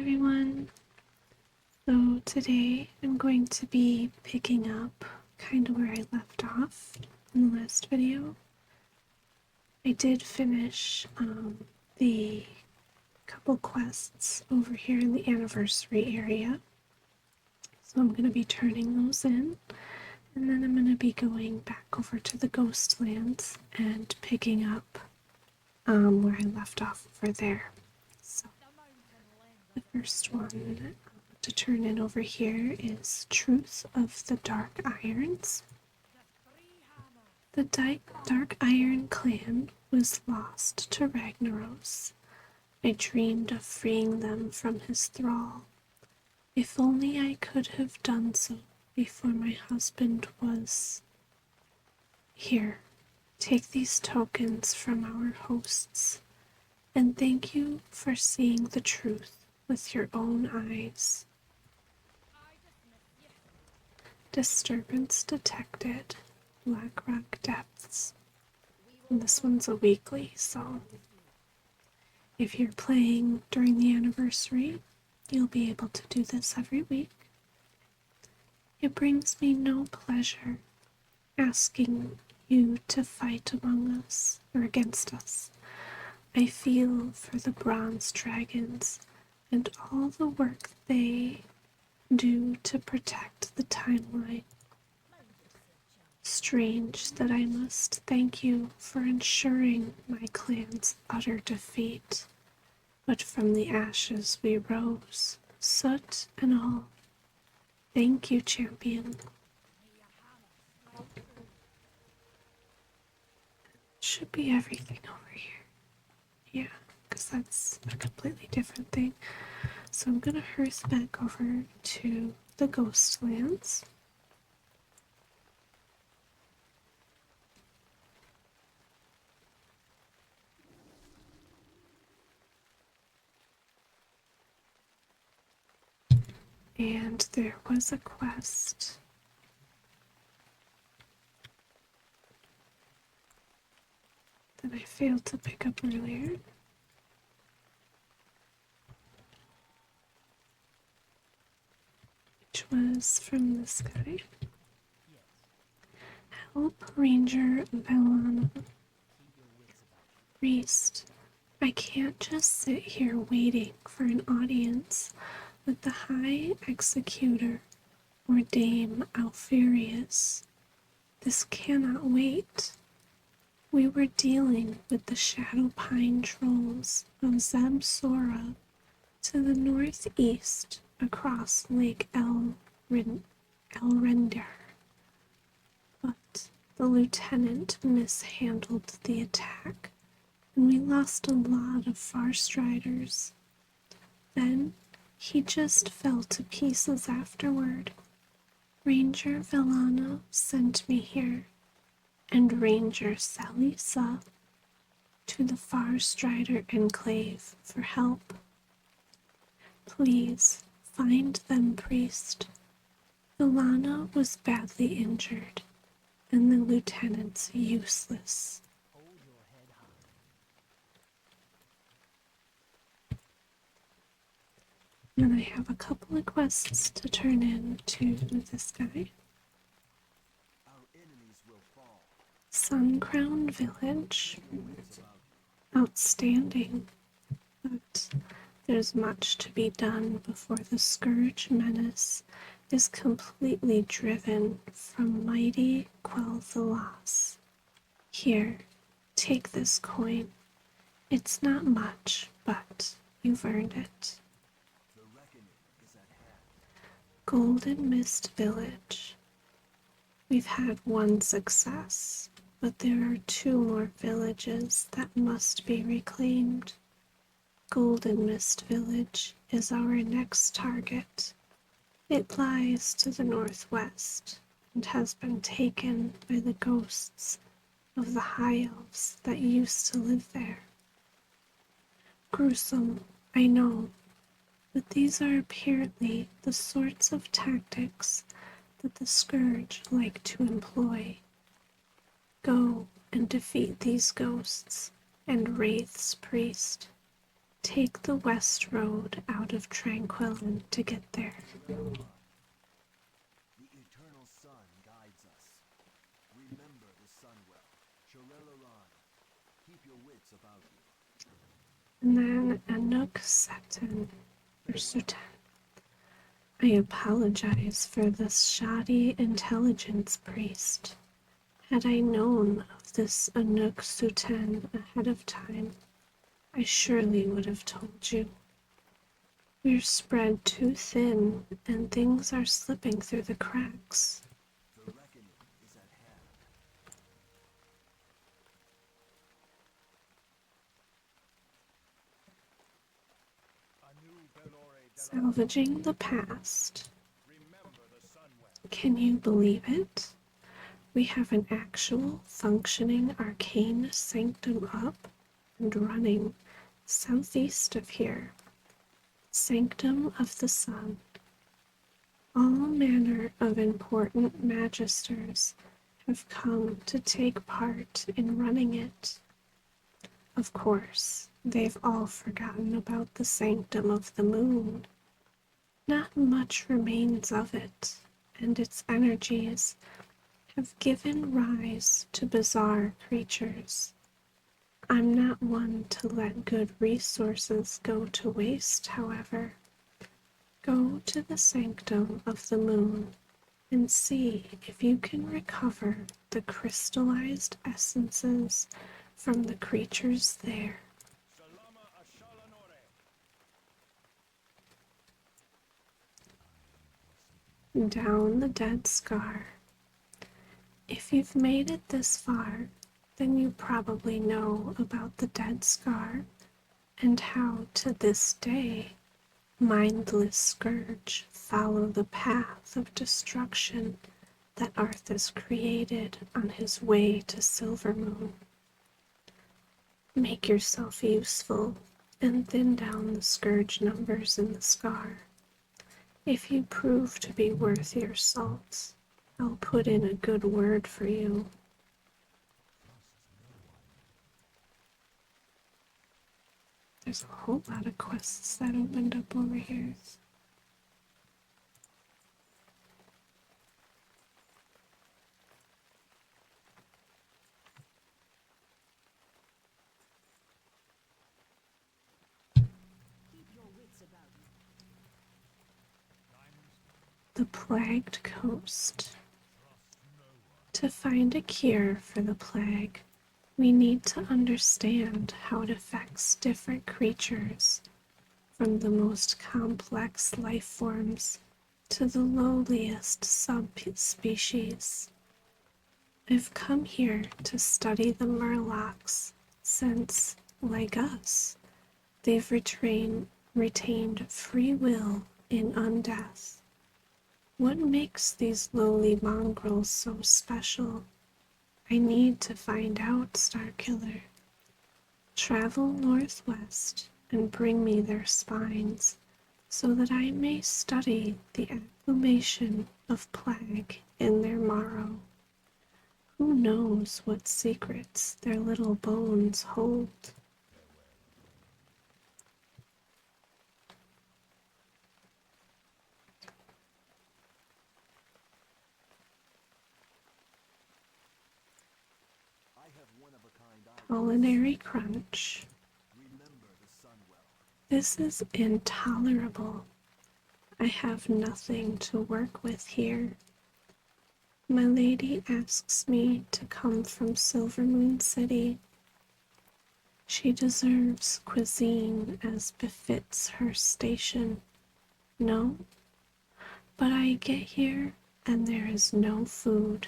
everyone. So today I'm going to be picking up kind of where I left off in the last video. I did finish the couple quests over here in the anniversary area. So I'm going to be turning those in, and then I'm going to be going back over to the Ghostlands and picking up where I left off over there. So the first one to turn in over here is Truth of the Dark Irons. The Dark Iron clan was lost to Ragnaros. I dreamed of freeing them from his thrall. If only I could have done so before my husband was here. Take these tokens from our hosts, and thank you for seeing the truth with your own eyes. Disturbance detected. Black Rock Depths. And this one's a weekly, so if you're playing during the anniversary, you'll be able to do this every week. It brings me no pleasure asking you to fight among us or against us. I feel for the bronze dragons and all the work they do to protect the timeline. Strange that I must thank you for ensuring my clan's utter defeat, but from the ashes we rose, soot and all. Thank you, champion. Should be everything over here. Yeah, because that's a completely different thing. So I'm gonna hearth back over to the Ghostlands. And there was a quest that I failed to pick up earlier. Which was from this guy. Help Ranger Velana. Priest, I can't just sit here waiting for an audience with the High Executor or Dame Alfarius. This cannot wait. We were dealing with the Shadow Pine Trolls of Zeb Sora to the northeast across Lake Elrender. But the lieutenant mishandled the attack, and we lost a lot of Farstriders. Then he just fell to pieces afterward. Ranger Velana sent me here, and Ranger Salisa to the Farstrider Enclave for help. Please find them, priest. Velana was badly injured, and the lieutenant's useless. And I have a couple of quests to turn in to this guy. Suncrown Village. Outstanding. But there's much to be done before the Scourge menace is completely driven from mighty Quel'Thalas. Here, take this coin. It's not much, but you've earned it. Golden Mist Village. We've had one success, but there are 2 more villages that must be reclaimed. Golden Mist Village is our next target. It lies to the northwest and has been taken by the ghosts of the High Elves that used to live there. Gruesome, I know, but these are apparently the sorts of tactics that the Scourge like to employ. Go and defeat these ghosts and Wraith's priest. Take the west road out of Tranquillin to get there. The eternal sun guides us. Remember the sun well. Shorelaran, keep your wits about you. And then Anuk Seton, or Sutan. I apologize for this shoddy intelligence priest. Had I known of this Anuk Sutan ahead of time, I surely would have told you. We're spread too thin, and things are slipping through the cracks. The reckoning is at hand. Salvaging the past. Can you believe it? We have an actual functioning arcane sanctum up and running southeast of here. Sanctum of the Sun. All manner of important magisters have come to take part in running it. Of course, they've all forgotten about the sanctum of the moon. Not much remains of it, and its energies have given rise to bizarre creatures. I'm not one to let good resources go to waste, however. Go to the sanctum of the moon and see if you can recover the crystallized essences from the creatures there. Down the dead scar. If you've made it this far, then you probably know about the dead scar and how to this day mindless scourge follow the path of destruction that Arthas created on his way to Silvermoon. Make yourself useful and thin down the scourge numbers in the scar. If you prove to be worth your salt, I'll put in a good word for you. There's a whole lot of quests that opened up over here. The Plagued Coast. To find a cure for the plague, we need to understand how it affects different creatures, from the most complex life forms to the lowliest subspecies. I've come here to study the Murlocs since, like us, they've retained free will in undeath. What makes these lowly mongrels so special? I need to find out, Starkiller. Travel northwest and bring me their spines, so that I may study the acclimation of plague in their marrow. Who knows what secrets their little bones hold? Culinary crunch. This is intolerable. I have nothing to work with here. My lady asks me to come from Silvermoon City. She deserves cuisine as befits her station. No? But I get here and there is no food.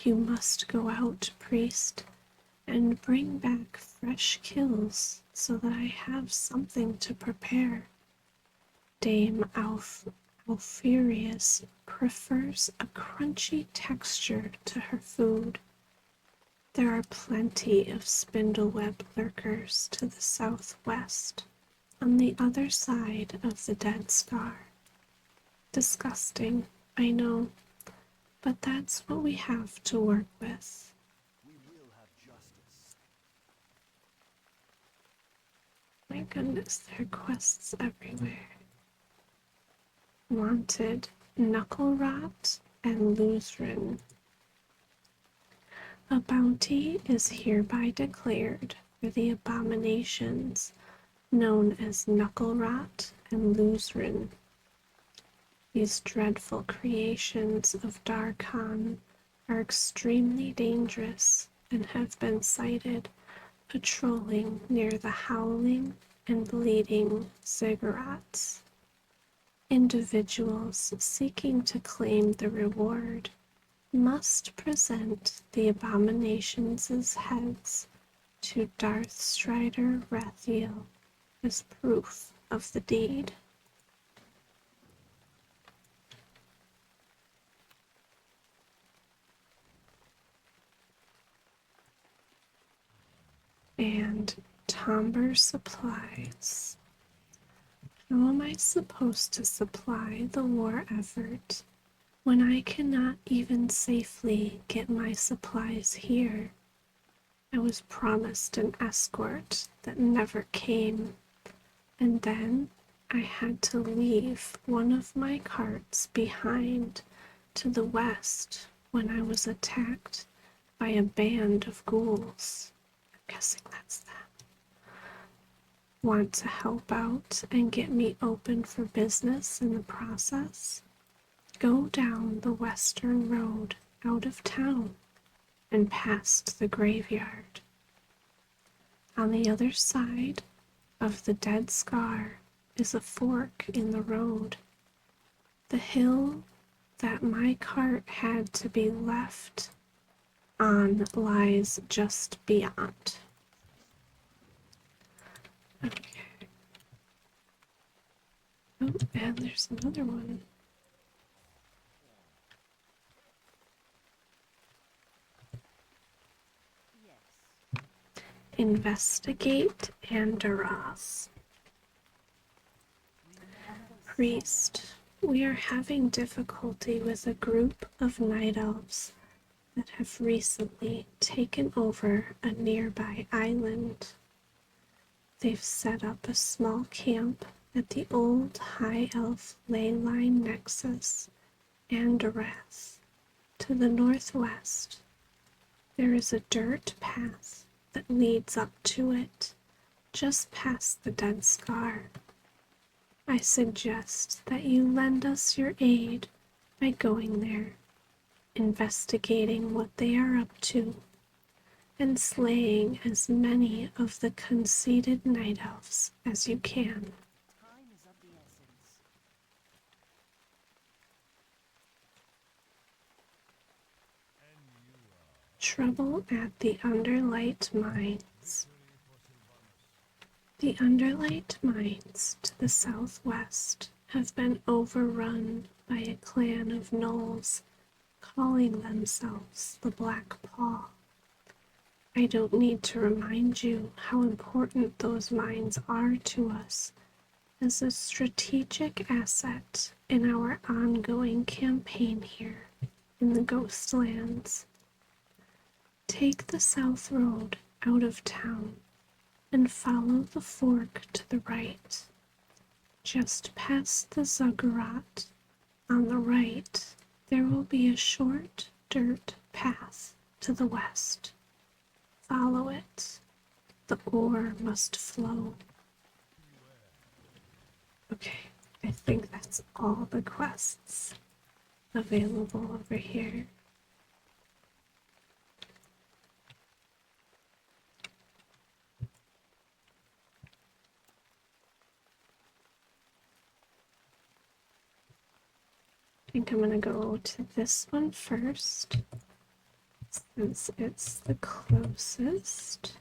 You must go out, priest, and bring back fresh kills so that I have something to prepare. Dame Alfurius prefers a crunchy texture to her food. There are plenty of spindleweb lurkers to the southwest, on the other side of the dead scar. Disgusting, I know, but that's what we have to work with. We will have justice. My goodness, there are quests everywhere. Wanted, Knuckle Rot, and Luzrin. A bounty is hereby declared for the abominations known as Knuckle Rot and Luzrin. These dreadful creations of Darkhan are extremely dangerous and have been sighted patrolling near the Howling and Bleeding Ziggurats. Individuals seeking to claim the reward must present the abominations' heads to Darthstrider Rathiel as proof of the deed. And Tomber supplies. How am I supposed to supply the war effort when I cannot even safely get my supplies here? I was promised an escort that never came, and then I had to leave one of my carts behind to the west when I was attacked by a band of ghouls. I'm guessing that's that. Want to help out and get me open for business in the process? Go down the western road out of town and past the graveyard. On the other side of the Dead Scar is a fork in the road. The hill that my cart had to be left on lies just beyond. Okay. Oh, and there's another one. Investigate Andaroth. Priest, we are having difficulty with a group of night elves that have recently taken over a nearby island. They've set up a small camp at the old High Elf ley line nexus, Andaroth. To the northwest, there is a dirt path that leads up to it, just past the Dead Scar. I suggest that you lend us your aid by going there, investigating what they are up to, and slaying as many of the conceited night elves as you can. Time is of the essence. Trouble at the Underlight Mines. The Underlight Mines to the southwest have been overrun by a clan of gnolls calling themselves the Black Paw. I don't need to remind you how important those mines are to us as a strategic asset in our ongoing campaign here in the Ghostlands. Take the south road out of town and follow the fork to the right. Just past the Zuggurat, on the right, there will be a short dirt path to the west. Follow it. The ore must flow. Okay, I think that's all the quests available over here. I think I'm gonna go to this one first, since it's the closest.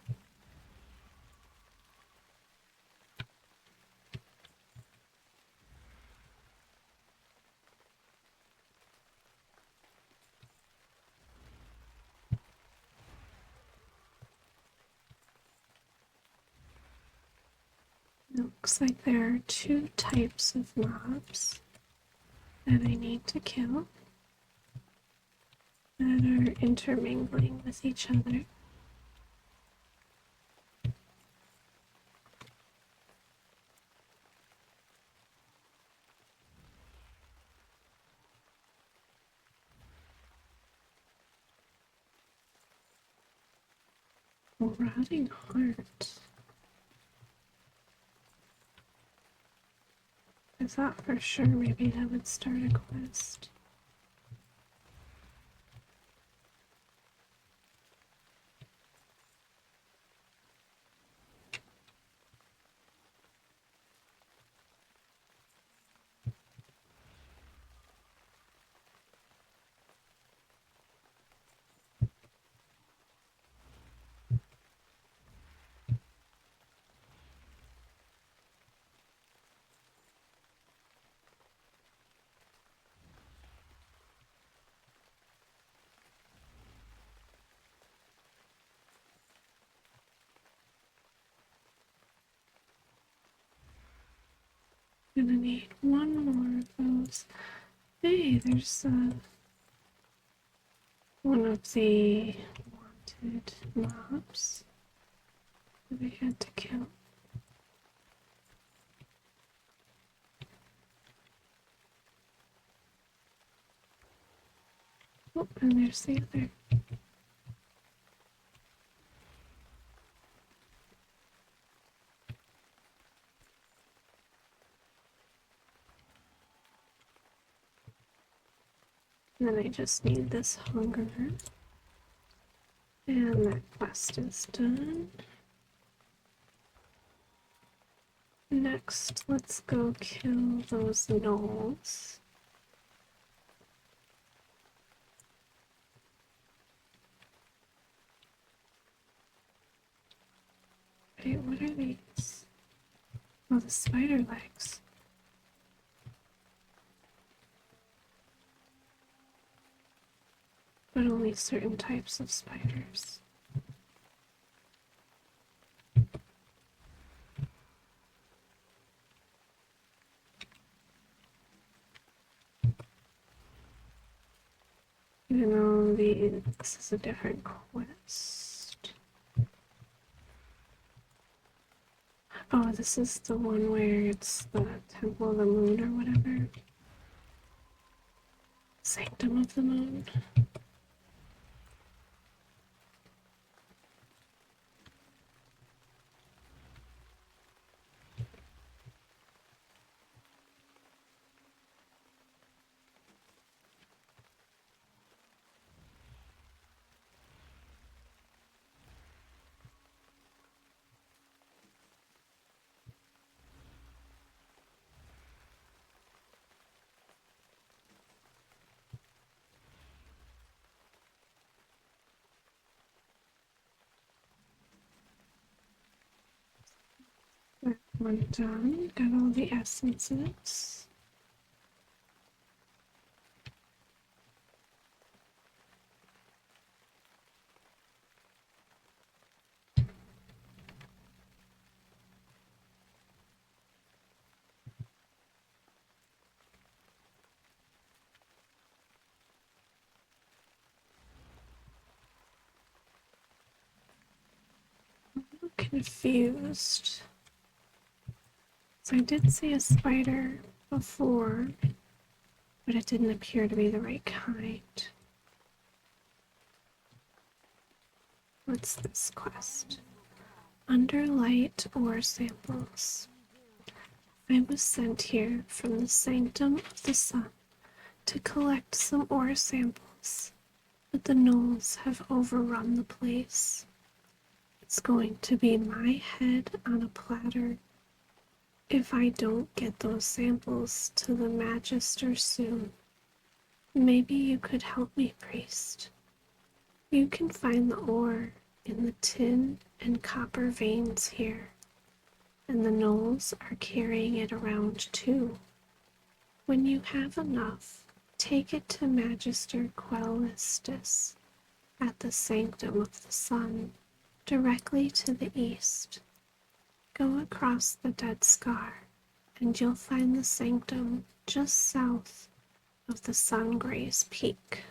It looks like there are two types of mobs that I need to kill that are intermingling with each other. Rotting heart. I thought for sure maybe that would start a quest. Gonna need one more of those. Hey, there's one of the wanted mobs that I had to kill. Oh, and there's the other. And then I just need this hunger. And that quest is done. Next, let's go kill those gnolls. Wait, what are these? Oh, the spider legs. But only certain types of spiders. Even though this is a different quest. Oh, this is the one where it's the Temple of the Moon or whatever. Sanctum of the Moon. That one done. Got all the essences. Confused. So I did see a spider before, but it didn't appear to be the right kind. What's this quest? Under light ore samples. I was sent here from the sanctum of the sun to collect some ore samples, but the gnolls have overrun the place. It's going to be my head on a platter if I don't get those samples to the Magister soon. Maybe you could help me, priest. You can find the ore in the tin and copper veins here, and the gnolls are carrying it around too. When you have enough, take it to Magister Quellistus at the Sanctum of the Sun, directly to the east. Go across the Dead Scar, and you'll find the Sanctum just south of the Sungraze Peak.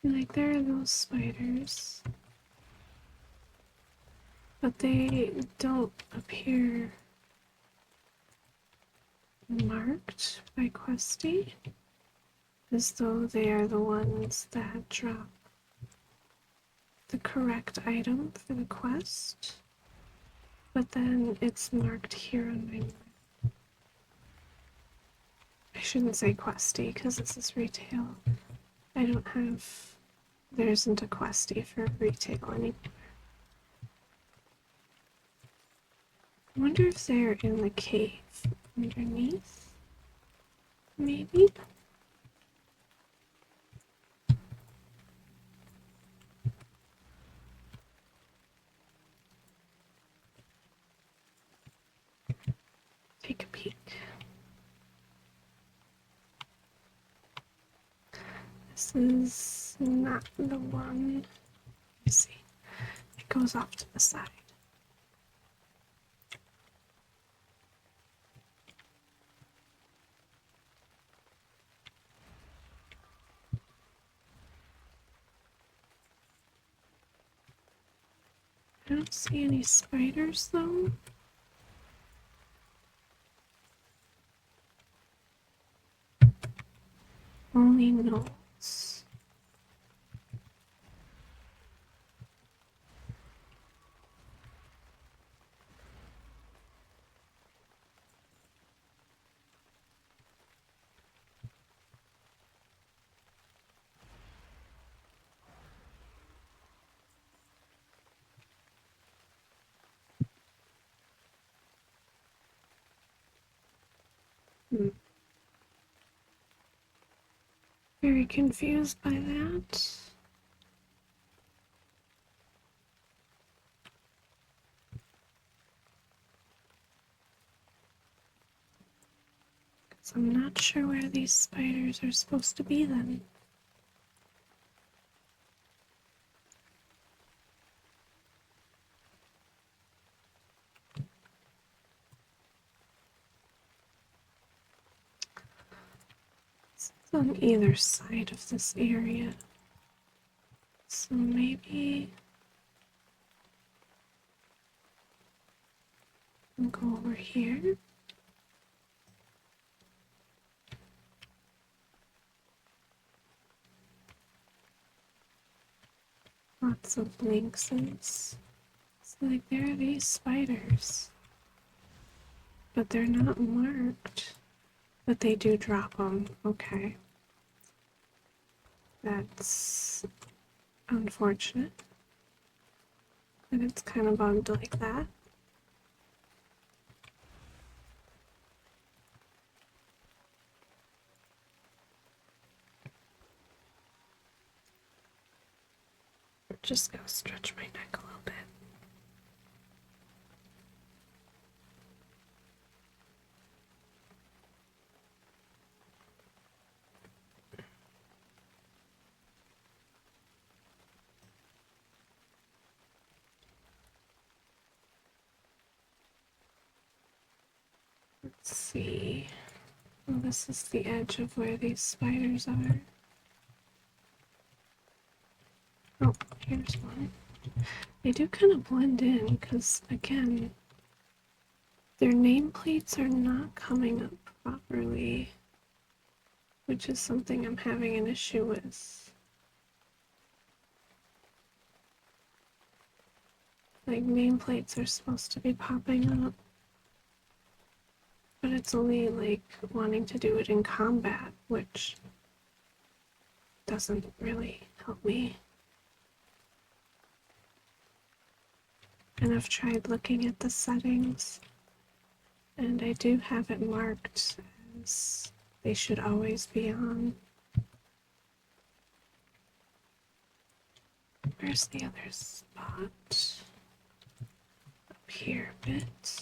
Like, there are those spiders. but they don't appear marked by Questy as though they are the ones that drop the correct item for the quest, but then it's marked here on my map. I shouldn't say Questy because this is retail. I don't have, there isn't a Questy for retail anymore. I wonder if they're in the cave underneath, maybe? Take a peek. This is not the one. Let me see. It goes off to the side. I don't see any spiders though. Only gnolls. Very confused by that. So I'm not sure where these spiders are supposed to be then. It's on either side of this area. So maybe I'll go over here. Lots of lynxes. So like there are these spiders. But they're not marked. But they do drop them. Okay. That's unfortunate. And it's kind of bugged like that. Just go stretch my neck a little bit. Let's see. Well, this is the edge of where these spiders are. Oh, here's one. They do kind of blend in because, again, their nameplates are not coming up properly, which is something I'm having an issue with. Like, nameplates are supposed to be popping up, but it's only like wanting to do it in combat, which doesn't really help me. And I've tried looking at the settings, and I do have it marked as they should always be on. Where's the other spot? Up here a bit.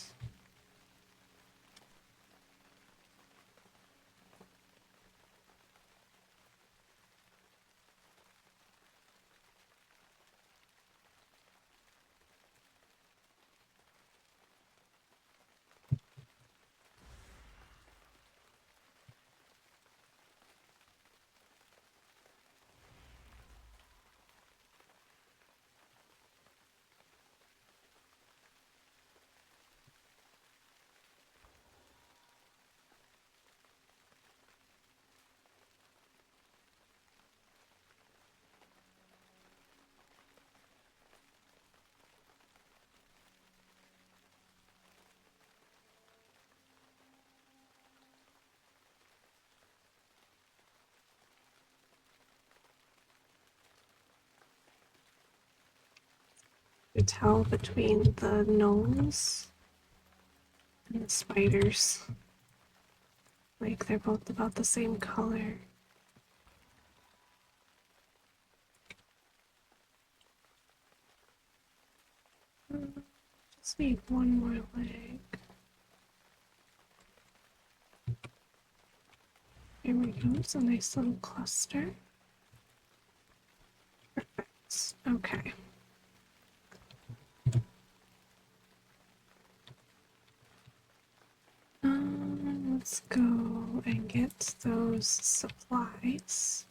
You tell between the gnomes and the spiders. Like they're both about the same color. Just need one more leg. There we go. It's a nice little cluster. Perfect. Okay. Let's go and get those supplies.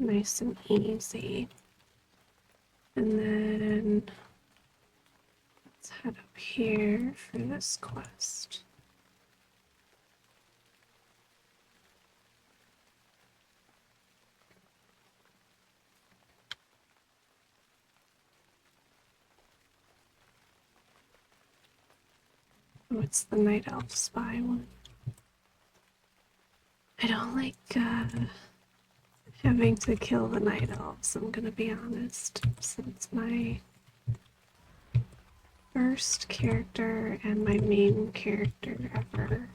Nice and easy. And then let's head up here for this quest. Oh, it's the Night Elf Spy one. I don't like having to kill the Night Elves, I'm gonna be honest, since my first character and my main character ever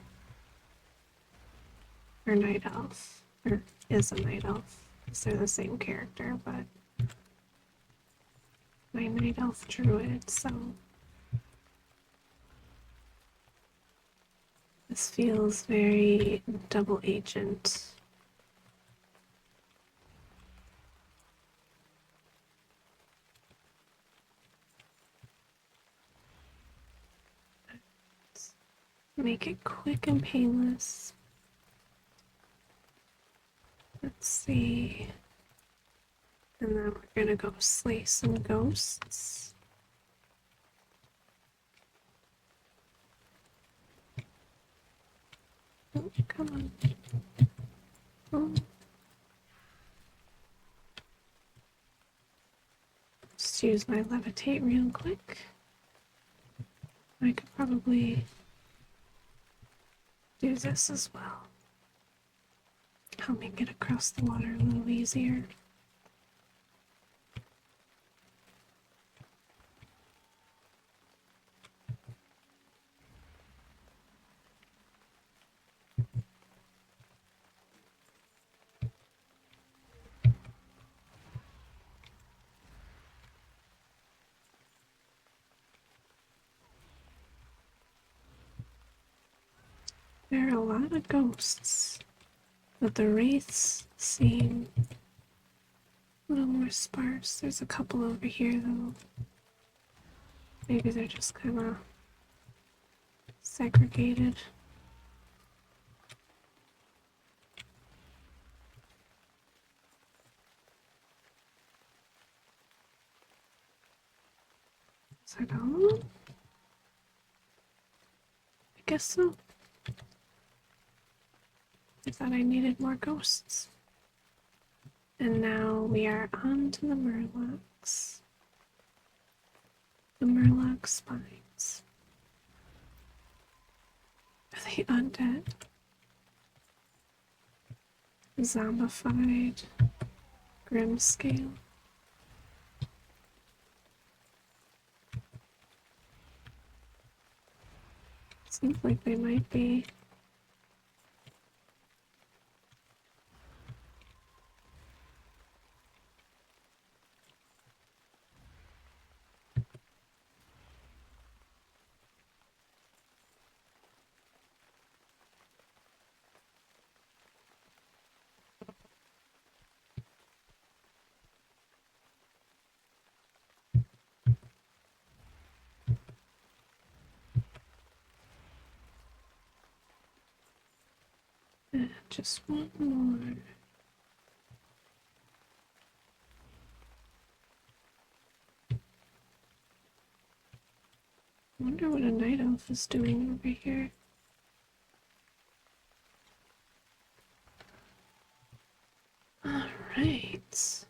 are Night Elf, or is a Night Elf, because they're the same character, but my Night Elf druid, so this feels very double agent. Make it quick and painless. Let's see. And then we're gonna go slay some ghosts. Oh, come on. Oh. Just use my levitate real quick. I could probably do this as well. Help me get across the water a little easier. There are a lot of ghosts, but the wraiths seem a little more sparse. There's a couple over here though. Maybe they're just kind of segregated. Is that all of them? I guess so. I thought I needed more ghosts. And now we are on to the Murlocs. The Murloc spines. Are they undead? Zombified? Grimscale? Seems like they might be. Just one more. a night elf is doing over here. Alright, so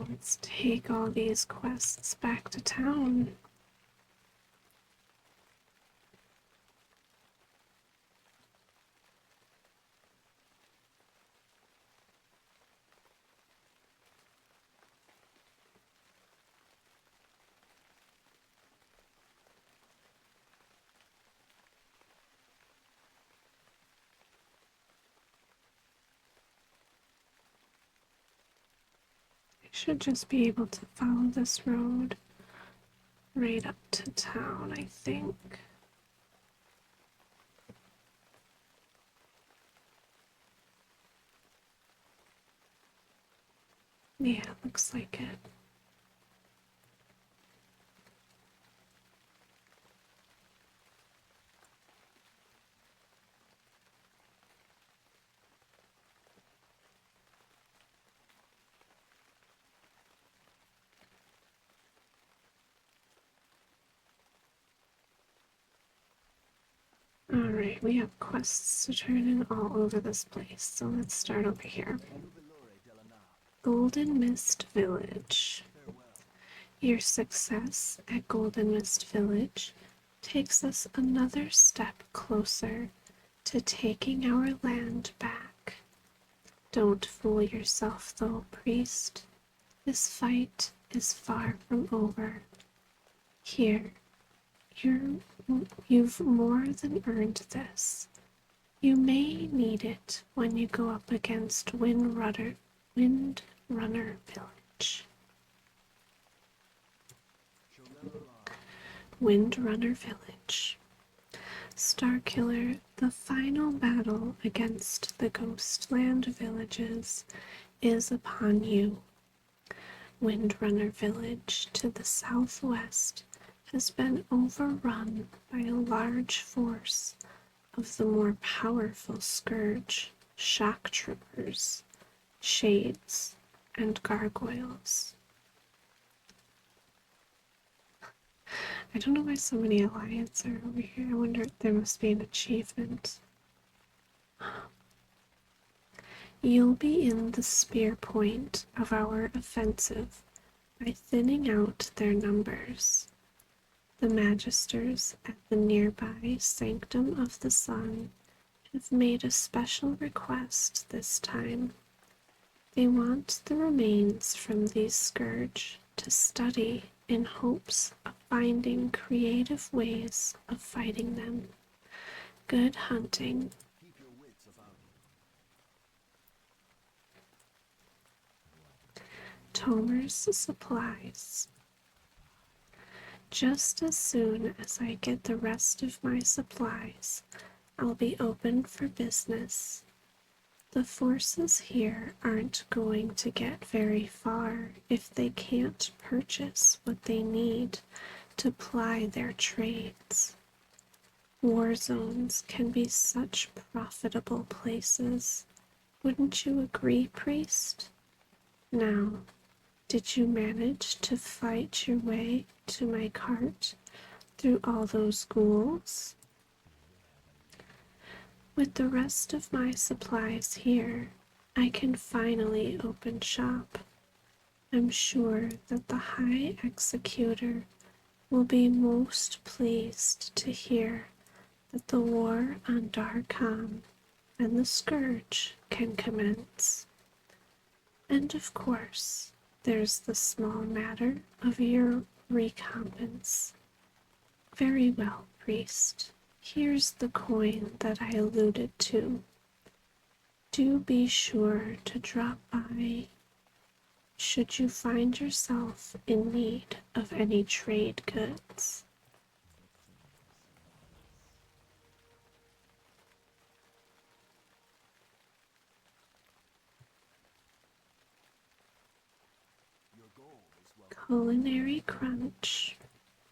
let's take all these quests back to town. I should just be able to follow this road right up to town, I think. Yeah, looks like it. Alright, we have quests to turn in all over this place, so let's start over here. Golden Mist Village. Your success at Golden Mist Village takes us another step closer to taking our land back. Don't fool yourself though, priest. This fight is far from over. Here, you've more than earned this. You may need it when you go up against Windrunner Village. Windrunner Village. Starkiller, the final battle against the Ghostland villages is upon you. Windrunner Village to the southwest has been overrun by a large force of the more powerful Scourge, Shock Troopers, Shades, and Gargoyles. I don't know why so many alliances are over here. I wonder if there must be an achievement. You'll be in the spear point of our offensive by thinning out their numbers. The Magisters at the nearby Sanctum of the Sun have made a special request this time. They want the remains from these Scourge to study in hopes of finding creative ways of fighting them. Good hunting. Keep your wits about you. Tomer's supplies. Just as soon as I get the rest of my supplies, I'll be open for business. The forces here aren't going to get very far if they can't purchase what they need to ply their trades. War zones can be such profitable places. Wouldn't you agree, priest? Now, did you manage to fight your way to my cart through all those ghouls? With the rest of my supplies here, I can finally open shop. I'm sure that the High Executor will be most pleased to hear that the war on Darkhan and the Scourge can commence. And of course, there's the small matter of your recompense. Very well, priest. Here's the coin that I alluded to. Do be sure to drop by should you find yourself in need of any trade goods. Your goal is well. Culinary crunch.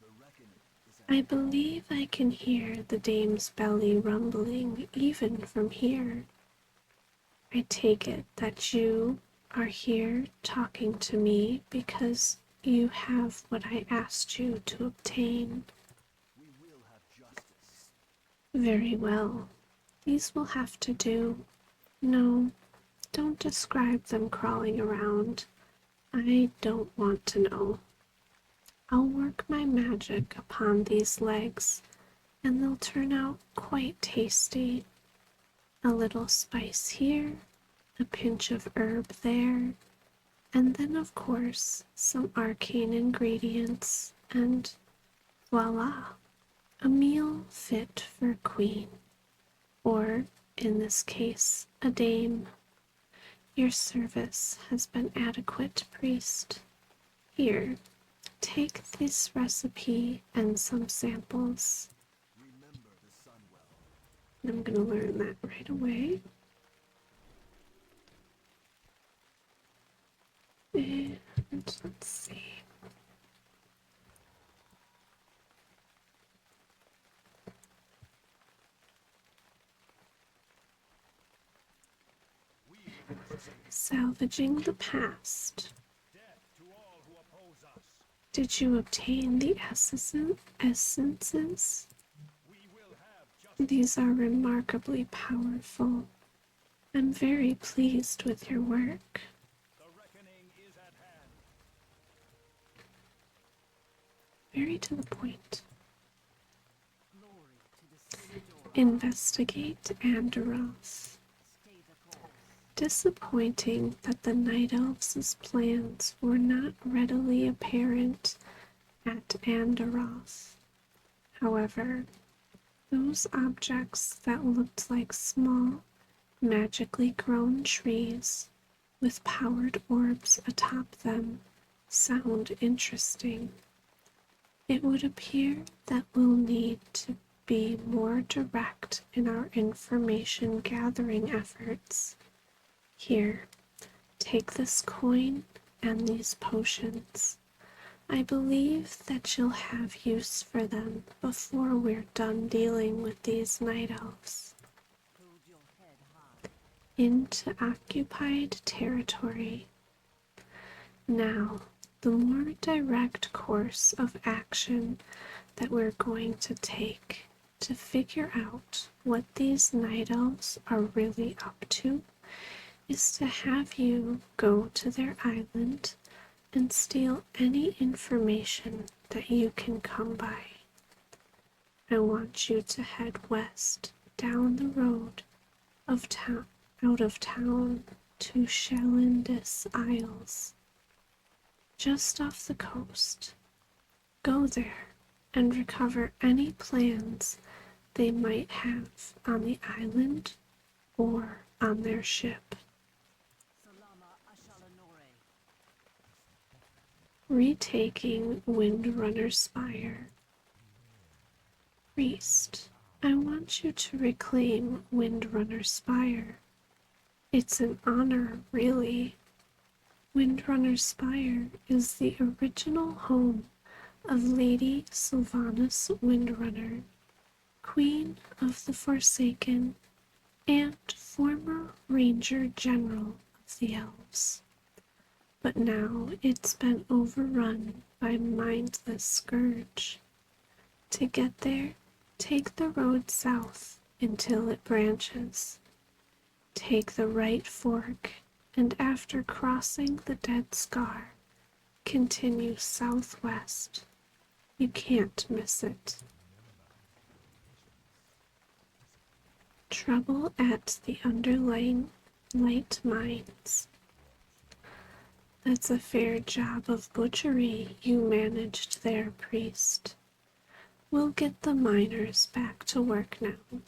The reckoning is at I believe I can hear the dame's belly rumbling even from here. I take it that you are here talking to me because you have what I asked you to obtain. We will have justice. Very well. These will have to do. No, don't describe them crawling around. I don't want to know. I'll work my magic upon these legs, and they'll turn out quite tasty. A little spice here, a pinch of herb there, and then, of course, some arcane ingredients, and voila, a meal fit for a queen, or, in this case, a dame. Your service has been adequate, priest. Here, take this recipe and some samples. Remember the sun well. I'm going to learn that right away. And let's see. We will save Salvaging the past. death to all who oppose us. Did you obtain the essences? We will have justice. These are remarkably powerful. I'm very pleased with your work. The reckoning is at hand. Very to the point. Glory to the city door. Investigate Andoroth. Stay the course. Disappointing that the Night Elves' plans were not readily apparent at Andoroth. However, those objects that looked like small, magically grown trees with powered orbs atop them sound interesting. It would appear that we'll need to be more direct in our information gathering efforts. Here, take this coin and these potions. I believe that you'll have use for them before we're done dealing with these night elves. Hold your head high. Into occupied territory. Now, the more direct course of action that we're going to take to figure out what these night elves are really up to is to have you go to their island and steal any information that you can come by. I want you to head west down the road of town, out of town to Shalindis Isles, just off the coast. Go there and recover any plans they might have on the island or on their ship. Salama Ashalanore. Retaking Windrunner Spire. Priest, I want you to reclaim Windrunner Spire. It's an honor, really. Windrunner Spire is the original home of Lady Sylvanas Windrunner, Queen of the Forsaken and former Ranger General of the Elves. But now it's been overrun by mindless scourge. To get there, take the road south until it branches. Take the right fork, and after crossing the Dead Scar, continue southwest. You can't miss it. Trouble at the underlying light mines. That's a fair job of butchery you managed there, priest. We'll get the miners back to work now.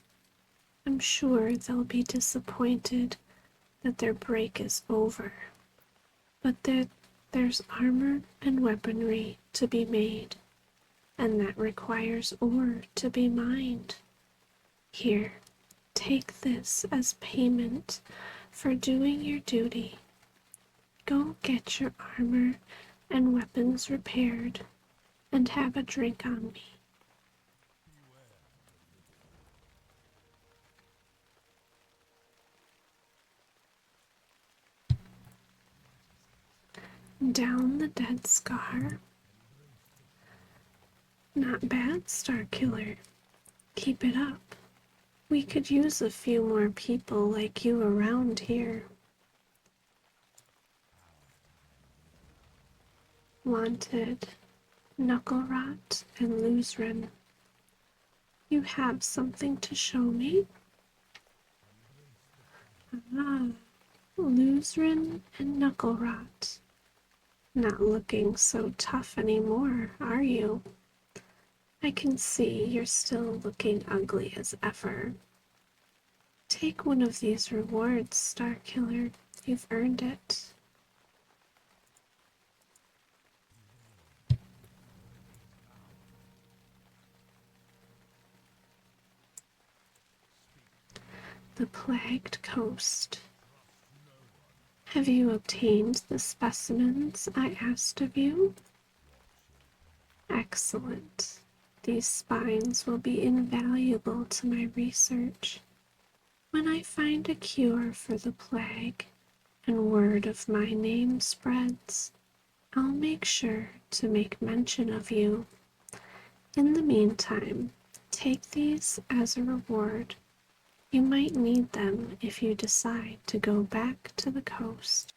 I'm sure they'll be disappointed that their break is over, but there's armor and weaponry to be made, and that requires ore to be mined. Here, take this as payment for doing your duty. Go get your armor and weapons repaired, and have a drink on me. Down the Dead Scar. Not bad, Starkiller. Keep it up. We could use a few more people like you around here. Wanted, Knucklerot and Luzrin. You have something to show me? Ah, Luzrin and Knucklerot. Not looking so tough anymore, are you? I can see you're still looking ugly as ever. Take one of these rewards, Starkiller. You've earned it. The Plagued Coast. Have you obtained the specimens I asked of you? Excellent. These spines will be invaluable to my research. When I find a cure for the plague and word of my name spreads, I'll make sure to make mention of you. In the meantime, take these as a reward. You might need them if you decide to go back to the coast.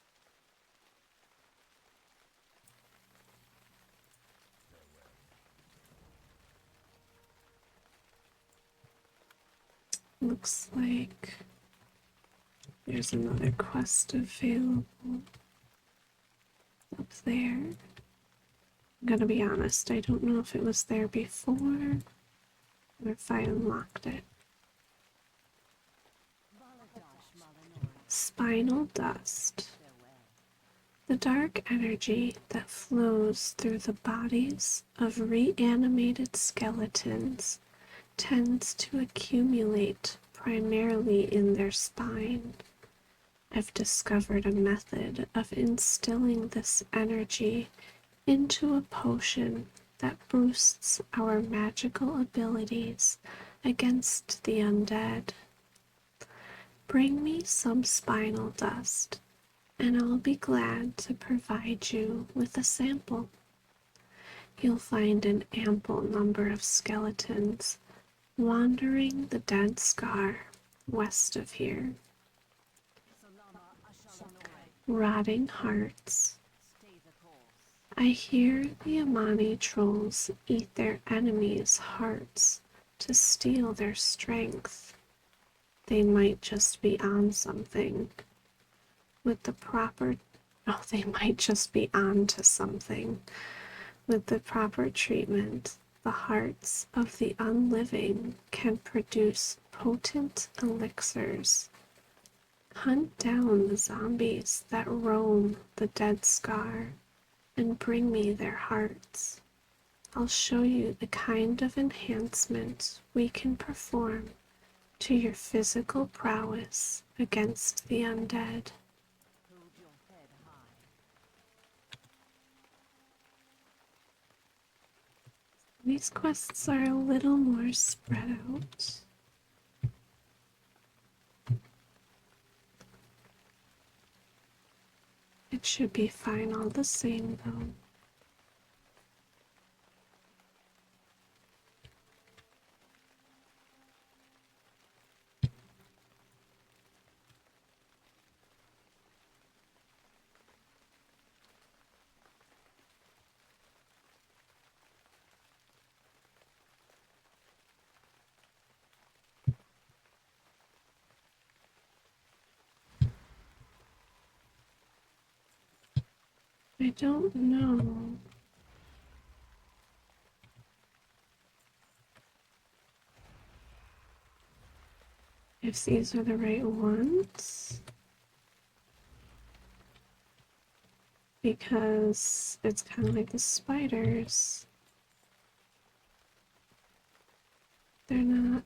Looks like there's another quest available up there. I'm gonna be honest, I don't know if it was there before or if I unlocked it. Spinal dust. The dark energy that flows through the bodies of reanimated skeletons tends to accumulate primarily in their spine. I've discovered a method of instilling this energy into a potion that boosts our magical abilities against the undead. Bring me some spinal dust, and I'll be glad to provide you with a sample. You'll find an ample number of skeletons wandering the Dead Scar west of here. Rotting hearts. I hear the Amani trolls eat their enemies' hearts to steal their strength. They might just be on something. With the proper... Oh, they might just be on to something. With the proper treatment, the hearts of the unliving can produce potent elixirs. Hunt down the zombies that roam the Dead Scar and bring me their hearts. I'll show you the kind of enhancement we can perform to your physical prowess against the undead. These quests are a little more spread out. It should be fine all the same though. I don't know if these are the right ones, because it's kind of like the spiders. They're not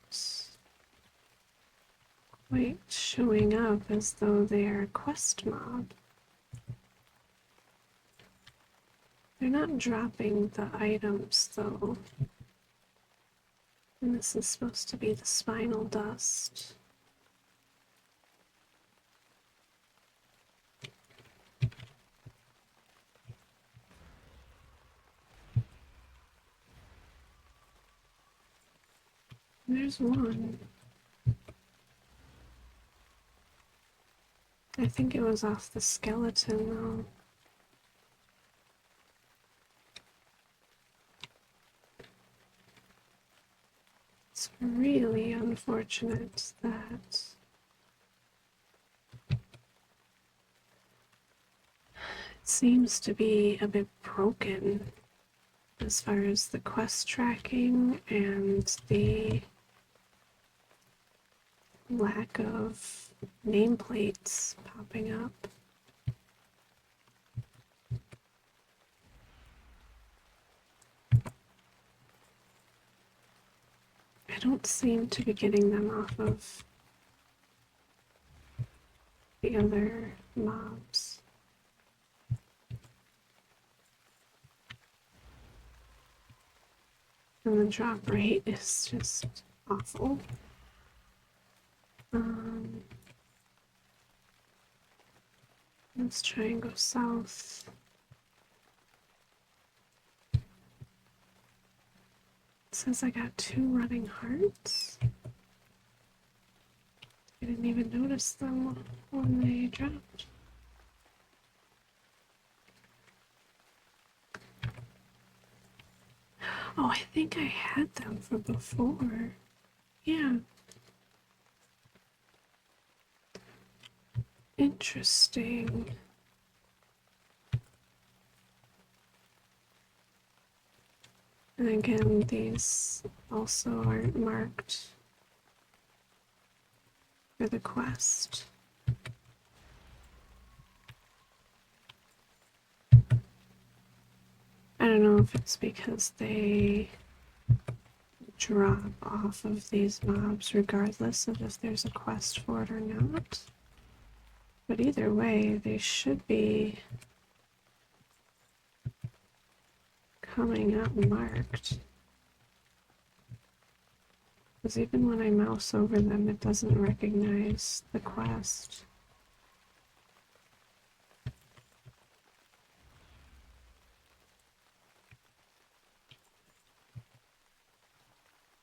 quite showing up as though they are a quest mob. They're not dropping the items though. And this is supposed to be the spinal dust. There's one. I think it was off the skeleton though. It's really unfortunate that it seems to be a bit broken as far as the quest tracking and the lack of nameplates popping up. I don't seem to be getting them off of the other mobs. And the drop rate is just awful. Let's try and go south. It says I got 2 running hearts. I didn't even notice them when they dropped. Oh, I think I had them from before. Yeah. Interesting. And again, these also aren't marked for the quest. I don't know if it's because they drop off of these mobs regardless of if there's a quest for it or not. But either way, they should be coming up marked. Because even when I mouse over them, it doesn't recognize the quest.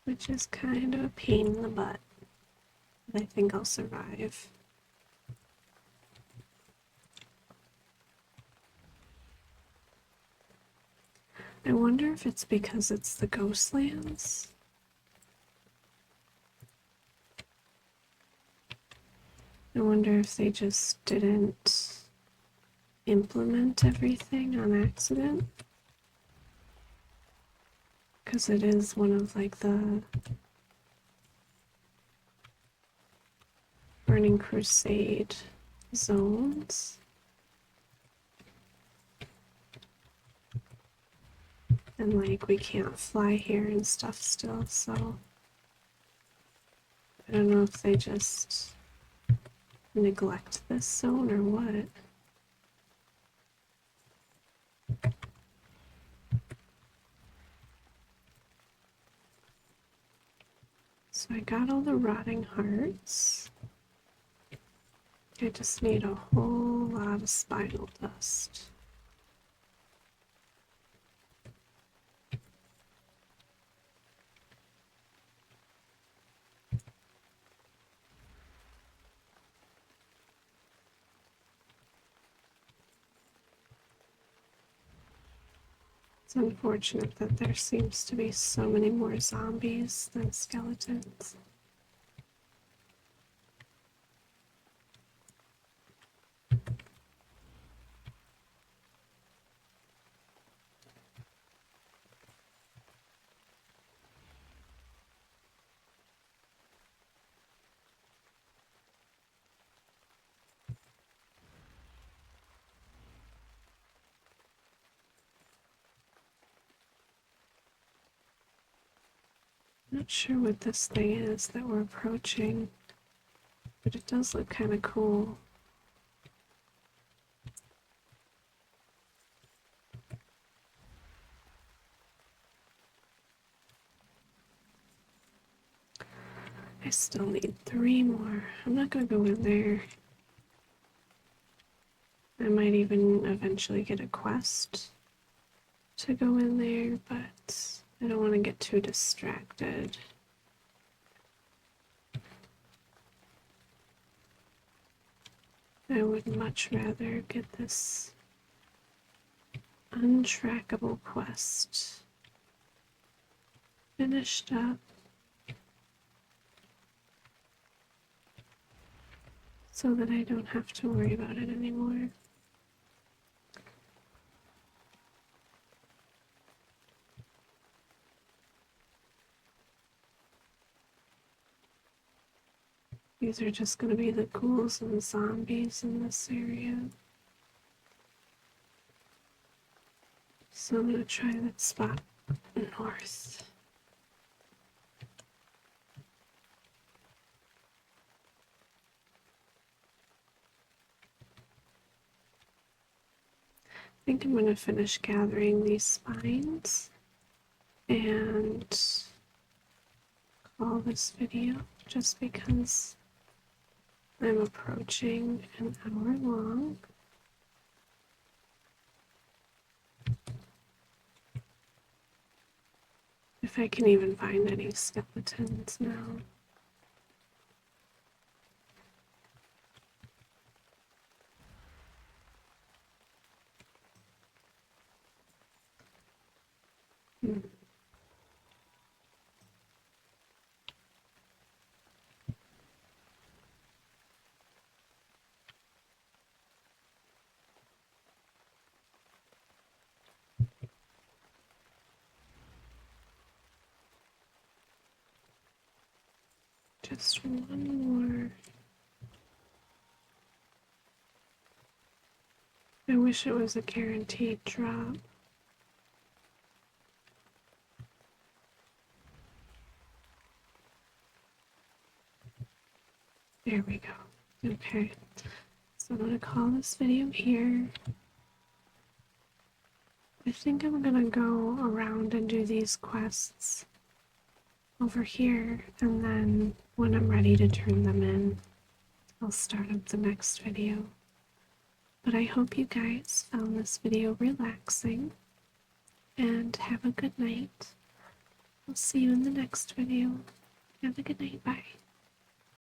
Which is kind of a pain in the butt. But I think I'll survive. I wonder if it's because it's the Ghostlands. I wonder if they just didn't implement everything on accident. Because it is one of like the Burning Crusade zones. And like we can't fly here and stuff still, so I don't know if they just neglect this zone or what. So I got all the rotting hearts. I just need a whole lot of spinal dust. It's unfortunate that there seems to be so many more zombies than skeletons. Not sure what this thing is that we're approaching, but it does look kind of cool. I still need 3 more. I'm not gonna go in there. I might even eventually get a quest to go in there, but I don't want to get too distracted. I would much rather get this untrackable quest finished up so that I don't have to worry about it anymore. These are just going to be the ghouls and zombies in this area. So I'm going to try that spot north. I think I'm going to finish gathering these spines and call this video just because I'm approaching an hour long. If I can even find any skeletons now. Just one more. I wish it was a guaranteed drop. There we go. Okay. So I'm going to call this video here. I think I'm going to go around and do these quests over here, and then when I'm ready to turn them in, I'll start up the next video. But I hope you guys found this video relaxing, and have a good night. I'll see you in the next video. Have a good night. Bye.